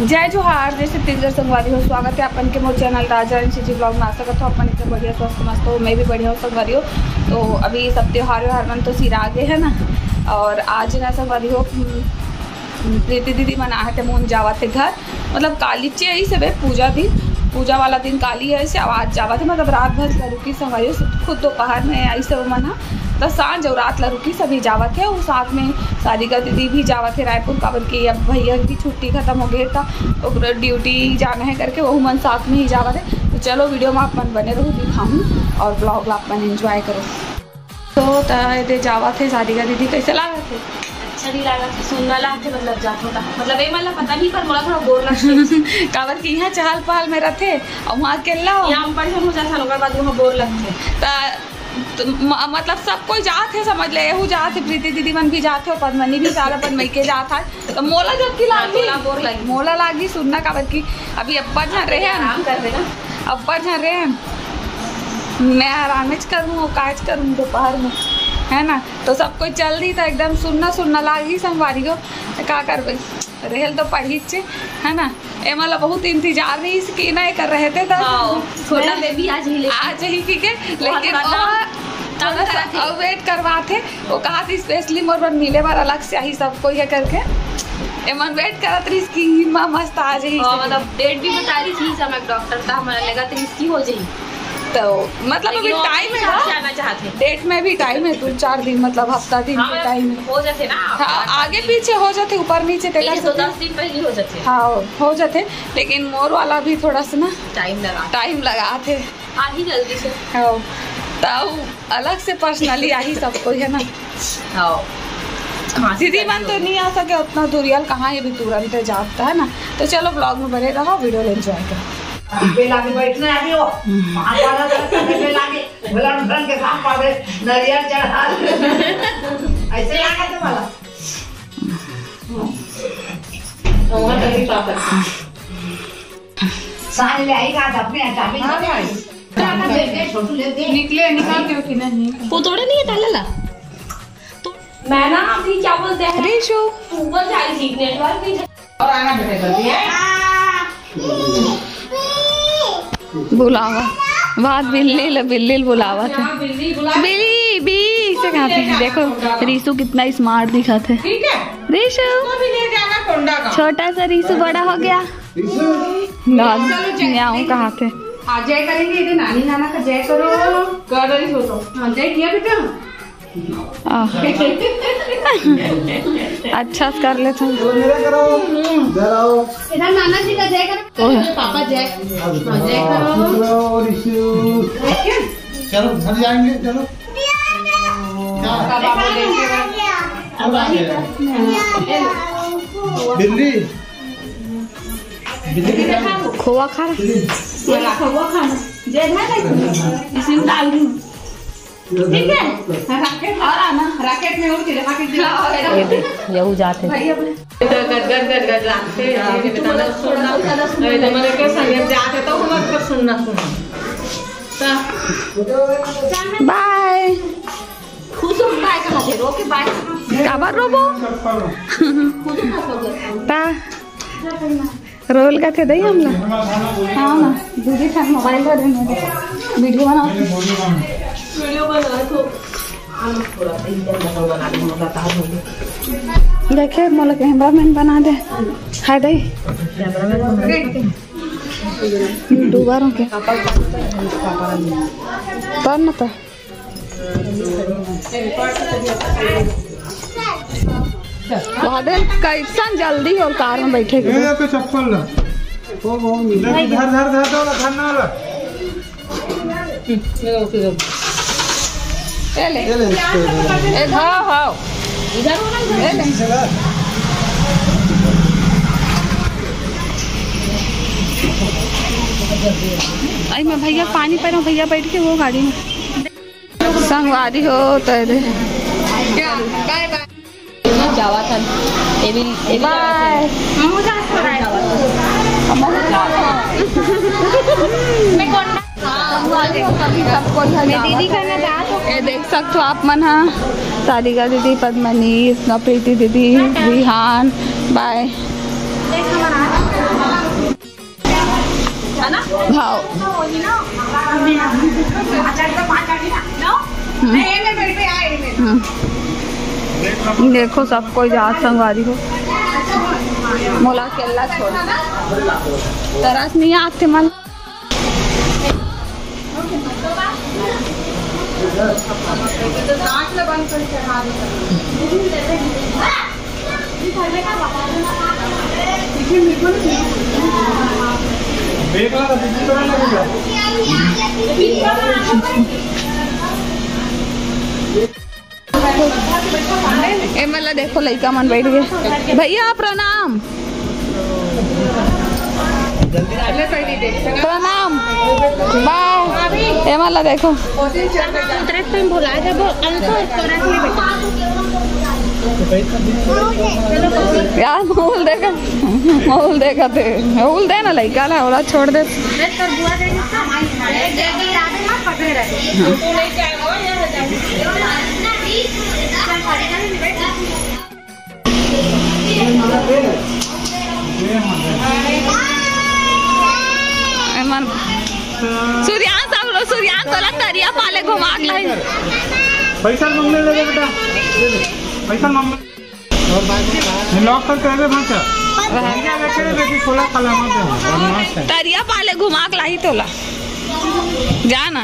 जय जोहार, जय छत्तीसगढ़ संगवारी हो। स्वागत है अपन के मोर चैनल राजा जी ब्लॉग में। आशा करता हूँ अपन इतना बढ़िया स्वस्थ मस्त हो, मैं भी बढ़िया हूँ संगवारी हो। तो अभी सब त्योहार व्यवहार मन तो सिर आगे है ना, और आज ना संगवारी हो प्रीति दीदी मना है मोन जावा थे घर, मतलब काली चे यही सब है पूजा वाला दिन काली है ऐसे आवाज जावा थे, मतलब रात भर रुकी संगवारी हो। खुद दोपहर में आई सब मना तो सांझ और रात ला रुकी सभी जावत है। और साथ में सारिका दीदी भी जावत है रायपुर, काबर की अब भैया की छुट्टी खत्म हो गई था तो ड्यूटी जाना है करके वो मन साथ में ही जावत है। तो चलो वीडियो में आप मन बने रहो, दिखाऊँ और ब्लॉग आप मन एंजॉय करो। तो ते जावत है सारिका दीदी, कैसे लगा थे? अच्छा नहीं लगा था, सुनना ला थे, मतलब जात होता मतलब ये मतलब पता नहीं, पर मोला थोड़ा बोर लगते काबर की यहाँ चहल पहल में रहते और वहाँ अकेला यहाँ परेशान हो जाता, लोग बाद वहाँ बोर लगते। तो मतलब सब कोई जात है, समझ ले यहू जात है, प्रीति दीदी मन भी जाते हो, पद्मनी भी सारा पद्मई के जात है। तो मोला जब की लागी मोला लागी सुनना काबर की अभी अब्बा झन रहे आराम कर देना, अब्बा झन रहे मैं आराम करूँ काज करूँ दोपहर में है ना। तो सब कोई चल दी तो एकदम सुनना लागी संगवारी को का कर रेल तो पढ़ी है ना। ए मतलब बहुत इंतजार नहीं इसकी ना कर रहे थे, छोटा बेबी आज ही ठीक है, लेकिन वेट करवाते वो कहा थी स्पेशली मोर बन मिले बार अलग से आई सबको ये करके एमन वेट करत रही इसकी माँ मस्त आ जाए, मतलब डेट भी बता रही थी समय डॉक्टर का, हमारा लगा तो इसकी हो जाए। तो मतलब अभी टाइम है आना चाहते डेट में भी टाइम है 2-4 दिन, मतलब हफ्ता दिन के टाइम हो जाते ना। हाँ आगे पीछे हो जाते, ऊपर नीचे तो 10 दिन पहले हो जाते। हाँ हो जाते, लेकिन मोर वाला भी थोड़ा सा ना टाइम लगा थे आही जल्दी से। हाँ तो अलग से पर्सनली आही सबको है ना। हाँ दीदी मन तो नहीं आ सके उतना दूरियल, कहाँ ये भी तुरंत जाता है ना। तो चलो ब्लॉग में बने रहो, वीडियो एंजॉय करो। लागे बैठने आ गई हो लागे के काम पावे नरियल चढ़ा ऐसे लगा तो वाला और तभी पापा सारे ले आई का अपने हटा भी छोटू ले दे निकाल के कि नहीं वो थोड़े नहीं है ताला तो मैं ना अभी क्या बोलते हैं रेशो ऊपर जा रही थी नेटवर्क नहीं और आना बेटे जल्दी है बुलावा बात बिल्ली बुलावा था। बिल्ली बी से कहते हैं। देखो रीसू कितना स्मार्ट दिखा थे। रीशु छोटा सा रीसू बड़ा हो गया। आऊँ कहा थे जय करेंगे नानी नाना का जय करो कर रही हो तो जय किया बेटा अच्छा कर लेते हैं। इधर नाना जी का जय करो, पापा जय करो। चलो घर जाएंगे, चलो बिल्ली खोआ खा जय इसमें डाल दी ठीक है। रैकेट और आना रैकेट में उड़ के यहू जाते गद लागते मैंने के संग जाते तो हम पर सुनना बाय खुश हो बाय कहां थे रोके बाय काबर रोबो ता रोल का थे दई हम लोग। हाँ ना दूसरी था मोबाइल पर वीडियो बनाओ तो देखे मोला कैमरा मैन बना दे हाय दई यूट्यूबर के पर न तो बादल कैसन जल्दी और कार में बैठे के चप्पल धर आई मैं भैया पानी पी रहा हूँ, भैया बैठ के वो गाड़ी में संगवारी हो तो जावा था ये भी बाय दीदी का देख सकते हो आप मन। हाँ सारिका दीदी, पद्मनी, प्रीति दीदी, रिहान, बाय। हाँ देखो सब कोई जात संगवारी हो मोला केला छोड़ तरस नहीं आते मन ए मतलब देखो लड़का मन बैठ गए। भैया प्रणाम प्रणाम बाय। ए मतलब देखो यार माहौल देखा थे माहौल दे ना लड़का ला और छोड़ दे। सूर्यान तोला तरिया पाले घुमा लाई पैसा मांगने लगे बेटा पैसा मांग लॉक करके आगे भाषा खोला खाला मत तरिया पाले घुमा लाई तोला जाना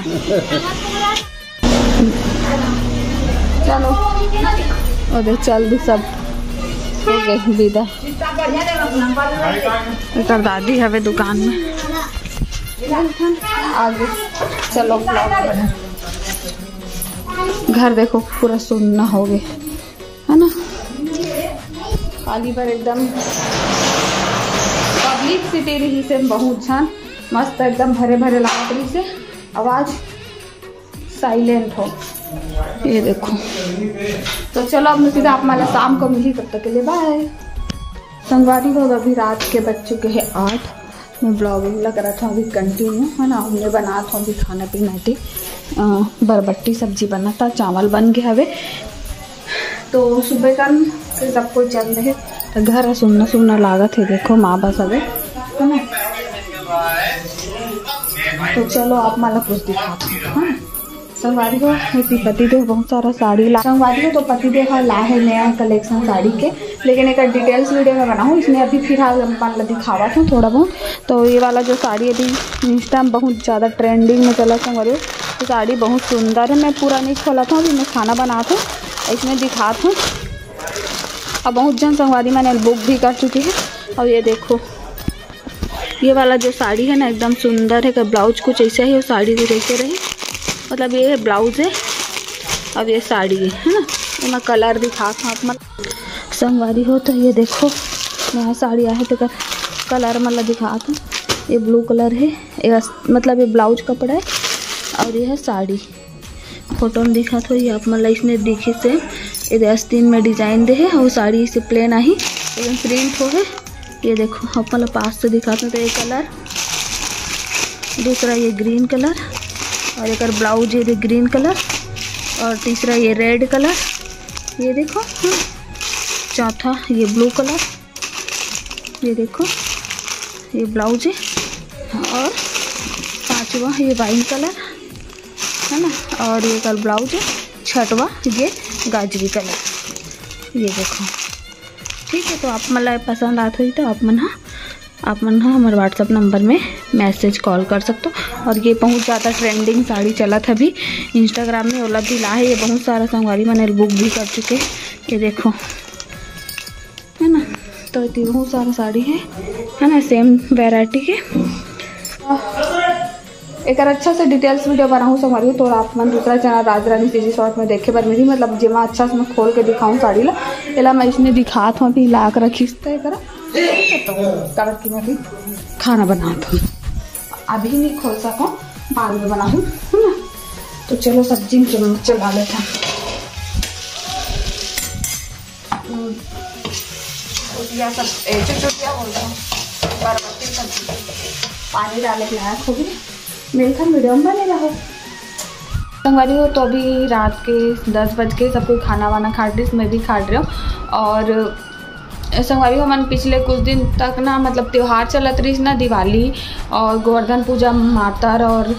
चलो और चल भी सब हो गए विदा। इधर दादी हवे दुकान में आगे चलो घर देखो पूरा सुनना हो गया है ना खाली पर एकदम पब्लिक सिटी रही से बहुत छान मस्त एकदम भरे भरे लाकड़ी से आवाज साइलेंट हो ये देखो। तो चलो अब सीधा आप माला शाम को मिली तब तक के लिए बाय। संगवारी को अभी रात के बज चुके हैं 8। मैं ब्लॉगिंग लग रहा था अभी कंटिन्यू है ना। हमने बना था अभी खाना पीना थी बरबट्टी सब्जी बना था चावल बन गया हवे। तो सुबह का फिर सब कुछ चल रहे तो घर सुनना सुनना लागत है देखो माँ बस हवे है ना। तो चलो आप माला कुछ दिखाते हैं। संगवारी को पतिदेव बहुत सारा साड़ी ला संगवारी को तो पतिदेव ला है नया कलेक्शन साड़ी के लेकिन एक डिटेल्स वीडियो में बनाऊँ इसमें अभी फिलहाल मतलब दिखावा था थोड़ा बहुत। तो ये वाला जो साड़ी अभी इंस्टा में बहुत ज़्यादा ट्रेंडिंग में चला संगवारी तो साड़ी बहुत सुंदर है। मैं पूरा नहीं खोला था अभी मैं खाना बना था इसमें दिखा था और बहुत जन संगवारी मैंने बुक भी कर चुकी है। और ये देखो ये वाला जो साड़ी है ना एकदम सुंदर है। ब्लाउज कुछ ऐसा ही और साड़ी कुछ ऐसे रही मतलब ये ब्लाउज है अब ये साड़ी है ना। मैं कलर दिखा आप संगवारी हो तो ये देखो नया साड़ी आया है तो कलर मतलब दिखा था। ये ब्लू कलर है ये मतलब ये ब्लाउज कपड़ा है और ये है साड़ी फोटो में दिखा था। ये आप मतलब इसने दिखे से ये आस्तीन में डिजाइन दे है और साड़ी इसे प्लेन आई एकदम प्रिंट हो है। ये देखो आप मतलब पास से दिखा था। तो ये कलर दूसरा ये ग्रीन कलर और एक ब्लाउज ये ग्रीन कलर और तीसरा ये रेड कलर ये देखो। चौथा ये ब्लू कलर ये देखो ये ब्लाउज है और पांचवा ये वाइन कलर है ना और ये कल ब्लाउज है। छठवा ये गाजरी कलर ये देखो ठीक है। तो आप मतलब पसंद आते ही तो आप मन हमारे व्हाट्सअप नंबर में मैसेज कॉल कर सकते हो। और ये बहुत ज़्यादा ट्रेंडिंग साड़ी चला था अभी इंस्टाग्राम में ओला भी ला है। ये बहुत सारा संगवारी मैंने बुक भी कर चुके ये देखो है ना। तो इतनी बहुत सारा साड़ी है ना सेम वैरायटी के। एक अच्छा से डिटेल्स वीडियो बनाऊँ संगवारी तो आप मन दूसरा चैनल राजरानी सीजी शॉर्ट में देखे पर मेरी मतलब जमा अच्छा से मैं खोल के दिखाऊँ साड़ी ला मैं इसमें दिखा था अभी ला कर रखी की मैं भी खाना बनाता हूँ अभी नहीं खोल सकूँ बाद में बनाऊँ है ना। तो चलो सब्जी चला लेते हैं। चुटिया बोल रहा हूँ बरबट्टी सब्जी पानी डाले के लायक होगी मेरे घर वीडियो में बने रहो। संगवारी हो तो अभी रात के 10 बज के सब कोई खाना वाना खा रही मैं भी खा रही हूँ। और संगवारी हमन पिछले कुछ दिन तक ना मतलब त्यौहार चलत रही ना, दिवाली और गोवर्धन पूजा मातर और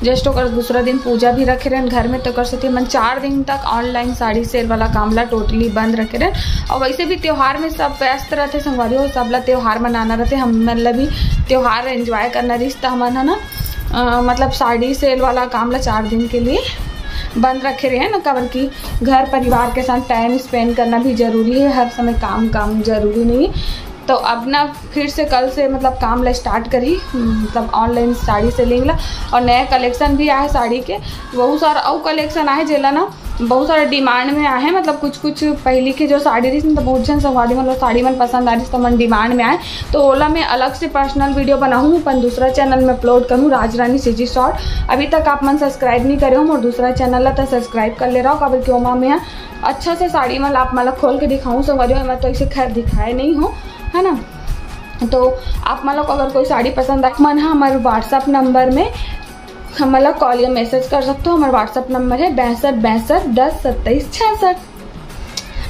जस्ट ओकर दूसरा दिन पूजा भी रखे रहन घर में। तो कर सकते मन 4 दिन तक ऑनलाइन साड़ी सेल वाला कामला टोटली बंद रखे रहन। और वैसे भी त्यौहार में सब व्यस्त रहते संगवारी हो, सबला त्यौहार मनाना रहते, हमन ला भी त्यौहार एंजॉय करना रही। तो हमन है ना मतलब साड़ी सेल वाला कामला 4 दिन के लिए बंद रखे रहे हैं ना, काबर कि घर परिवार के साथ टाइम स्पेंड करना भी ज़रूरी है, हर समय काम ज़रूरी नहीं। तो अब ना फिर से कल से मतलब काम ला स्टार्ट करी, मतलब ऑनलाइन साड़ी सेलिंग ला। और नया कलेक्शन भी आए साड़ी के, बहुत सारा और कलेक्शन आए जेला ना बहुत सारा डिमांड में आए हैं। मतलब कुछ पहले की जो साड़ी रही तो बहुत जन संगवारी मतलब साड़ी मन पसंद आ रही तो मन डिमांड में आए। तो ओला मैं अलग से पर्सनल वीडियो बनाऊँ, अपन दूसरा चैनल में अपलोड करूँ, राजरानी सीजी शॉर्ट। अभी तक आप मन सब्सक्राइब नहीं करे हो और दूसरा चैनल ला तो सब्सक्राइब कर ले रहा हो, काबर क्यों मैं अच्छा से साड़ी मतलब आप मतलब खोल के दिखाऊँ संगवारी हो। मैं तो इसे खैर दिखाए नहीं हूँ, है ना। तो आप मतलब अगर कोई साड़ी पसंद आए मन हमारे व्हाट्सअप नंबर में हमारा कॉल या मैसेज कर सकते हो। हमारा व्हाट्सअप नंबर है 62 62 10 27 66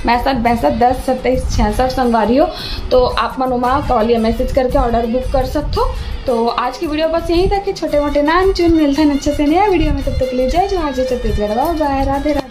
62 62 10 27 66 संगवारी हो। तो आप मनोमा कॉल या मैसेज करके ऑर्डर बुक कर सकते हो। तो आज की वीडियो बस यहीं तक कि छोटे मोटे नाम चुन मिलते हैं अच्छे से नया वीडियो में। तब तक ले जाए जो आज छत्तीसगढ़ बाय, राधे राधे।